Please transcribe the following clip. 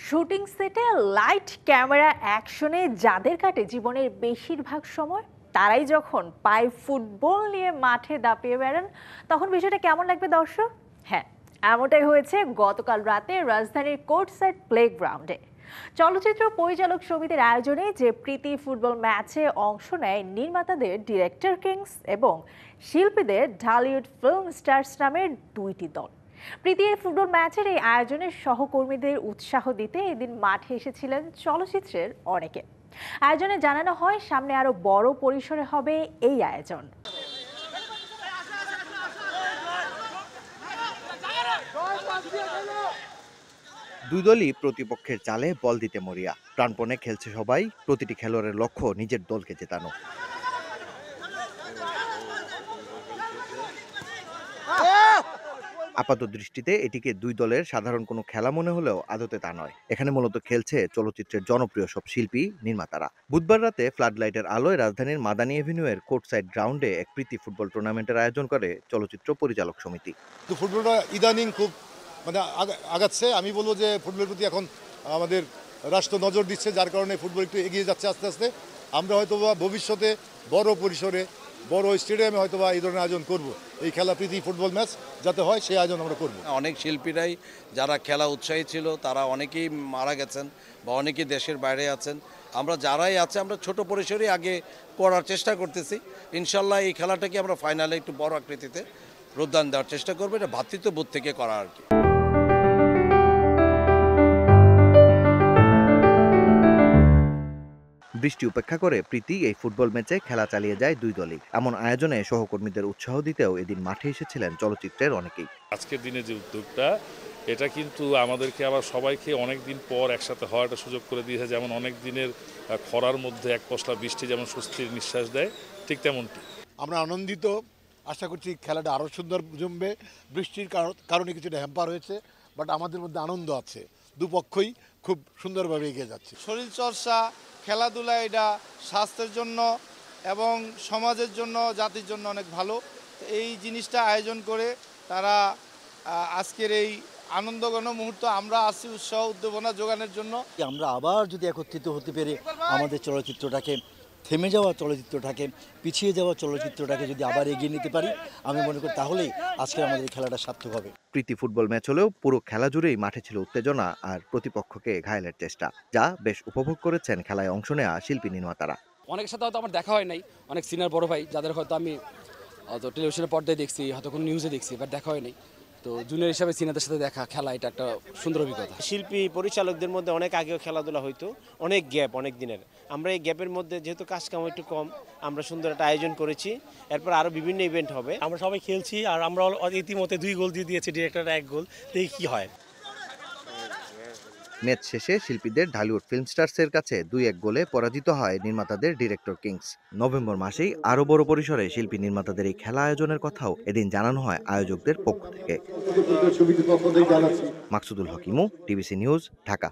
Shooting সেটে light camera অ্যাকশনে যাদের কাটে জীবনের বেশিরভাগ সময়, তারাই যখন পায়ে ফুটবল নিয়ে মাঠে দাপিয়ে বেড়ান, তখন বিষয়টা কেমন লাগবে দর্শক? হ্যাঁ, এমনটাই হয়েছে গতকাল রাতে রাজধানীর কোর্টসাইড প্লেগ্রাউন্ডে। চলচ্চিত্র পরিচালক সমিতির আয়োজনে যে প্রীতি ফুটবল ম্যাচে অংশ নেয় নির্মাতাদের ডিরেক্টর কিংস এবং শিল্পীদের ঢালিউড ফিল্ম স্টার্স নামের দুইটি দল। প্রীতির ফুটবল ম্যাচের এই আয়োজনের সহকর্মীদের উৎসাহ দিতে এদিন মাঠে এসেছিলেন চলচ্চিত্রের অনেকে। আয়োজনে জানানো হয় সামনে আরো বড় পরিসরে হবে এই আয়োজন। দুই দলই প্রতিপক্ষের চালে বল দিতে মরিয়া, প্রাণপণে খেলছে সবাই। প্রতিটি খেলোয়াড়ের লক্ষ্য নিজের দলকে জেতানো। আপাত দৃষ্টিতে এটিকে দুই দলের সাধারণ কোনো খেলা মনে হলেও আদতে তা নয়। এখানে মূলত খেলছে চলচ্চিত্রের জনপ্রিয় সব শিল্পী, নির্মাতারা। বুধবার রাতে ফ্লাড লাইটের আলোয় রাজধানীর মাদানী এভিনিউয়ের কোর্টসাইড গ্রাউন্ডে এক প্রীতি ফুটবল টুর্নামেন্টের আয়োজন করে চলচ্চিত্র পরিচালক সমিতি। ফুটবলটা ইদানিং খুব আগাচ্ছে। আমি বলবো যে ফুটবলের প্রতি এখন আমাদের রাষ্ট্র নজর দিচ্ছে, যার কারণে ফুটবল একটু এগিয়ে যাচ্ছে আস্তে আস্তে। আমরা হয়তোবা ভবিষ্যতে বড় পরিসরে বড় স্টেডিয়ামে হয়তোবা এই ধরনের আয়োজন করব। এই খেলা প্রীতি ফুটবল ম্যাচ যাতে হয় সেই আয়োজন আমরা করব। অনেক শিল্পীরাই যারা খেলা উৎসাহী ছিল তারা অনেকেই মারা গেছেন বা অনেকেই দেশের বাইরে আছেন। আমরা যারাই আছে আমরা ছোট পরিসরে আগে করার চেষ্টা করতেছি। ইনশাল্লাহ এই খেলাটাকে আমরা ফাইনালে একটু বড় আকৃতিতে রূপদান দেওয়ার চেষ্টা করবো। এটা ভ্রাতৃত্ববোধ থেকে করা আর কি। বৃষ্টি উপেক্ষা করে প্রীতি এই ফুটবল ম্যাচে খেলা চালিয়ে যায় দুই দলই। এমন আয়োজনে সহকর্মীদের উৎসাহ দিতেও এদিন মাঠে এসেছিলেন চলচ্চিত্রের অনেকেই। আজকের দিনে যে উদ্যোগটা, এটা কিন্তু আমাদেরকে আবার সবাইকে অনেক দিন পর একসাথে হওয়ার একটা সুযোগ করে দিয়েছে। যেমন অনেক দিনের খরার মধ্যে এক পশলা বৃষ্টি যেমন স্বস্তির নিঃশ্বাস দেয়, ঠিক তেমনটি আমরা আনন্দিত। আশা করছি খেলাটা আরও সুন্দর জমবে। বৃষ্টির কারণে কিছুটা হ্যাম্পার হয়েছে, বাট আমাদের মধ্যে আনন্দ আছে। দুপক্ষই খুব সুন্দরভাবে এগিয়ে যাচ্ছে। শরীরচর্চা, খেলাধুলা এটা স্বাস্থ্যের জন্য এবং সমাজের জন্য, জাতির জন্য অনেক ভালো। এই জিনিসটা আয়োজন করে তারা আজকের এই আনন্দঘন মুহূর্ত আমরা আসি উৎসাহ উদ্দীপনা যোগানোর জন্য। আমরা আবার যদি একত্রিত হতে পেরে আমাদের চলচ্চিত্রটাকে, থেমে যাওয়া চলচ্চিত্রটাকে, পিছিয়ে যাওয়া চলচ্চিত্রটাকে যদি আবার এগিয়ে নিতে পারি, আমি মনে করি তাহলেই আজকে আমাদের খেলাটা সার্থক হবে। প্রীতি ফুটবল ম্যাচ হলেও পুরো খেলা জুড়েই মাঠে ছিল উত্তেজনা আর প্রতিপক্ষকে ঘায়েলের চেষ্টা, যা বেশ উপভোগ করেছেন খেলায় অংশ নেওয়া শিল্পী নির্মাতারা। অনেকের সাথে হয়তো আমার দেখা হয় নাই, অনেক সিনিয়র বড় ভাই যাদের হয়তো আমি হয়তো টেলিভিশনের পর্দায় দেখছি, হয়তো কোনো নিউজে দেখছি, বাট দেখা হয় নাই। তো জুনিয়র হিসাবে সিনিয়রদের সাথে দেখা খেলা, এটা একটা সুন্দর অভিজ্ঞতা। শিল্পী পরিচালকদের মধ্যে অনেক আগেও খেলাধুলা হইতো, অনেক গ্যাপ, অনেক দিনের। আমরা এই গ্যাপের মধ্যে যেহেতু কাজ কাম একটু কম, আমরা সুন্দর একটা আয়োজন করেছি। এরপর আরও বিভিন্ন ইভেন্ট হবে। আমরা সবাই খেলছি আর আমরা ইতিমধ্যে 2 গোল দিয়ে দিয়েছি, ডিরেক্টর 1 গোল। দেখি কি হয়। ম্যাচ শেষে শিল্পীদের ঢালিউড ফিল্ম স্টার্সের কাছে 2-1 গোলে পরাজিত হয় নির্মাতাদের ডিরেক্টর কিংস। নভেম্বর মাসেই আরো বড় পরিসরে শিল্পী নির্মাতাদের এই খেলা আয়োজনের কথাও এদিন জানানো হয় আয়োজকদের পক্ষ থেকে। মাকসুদুল হক ইমু, টিবিসি নিউজ, ঢাকা।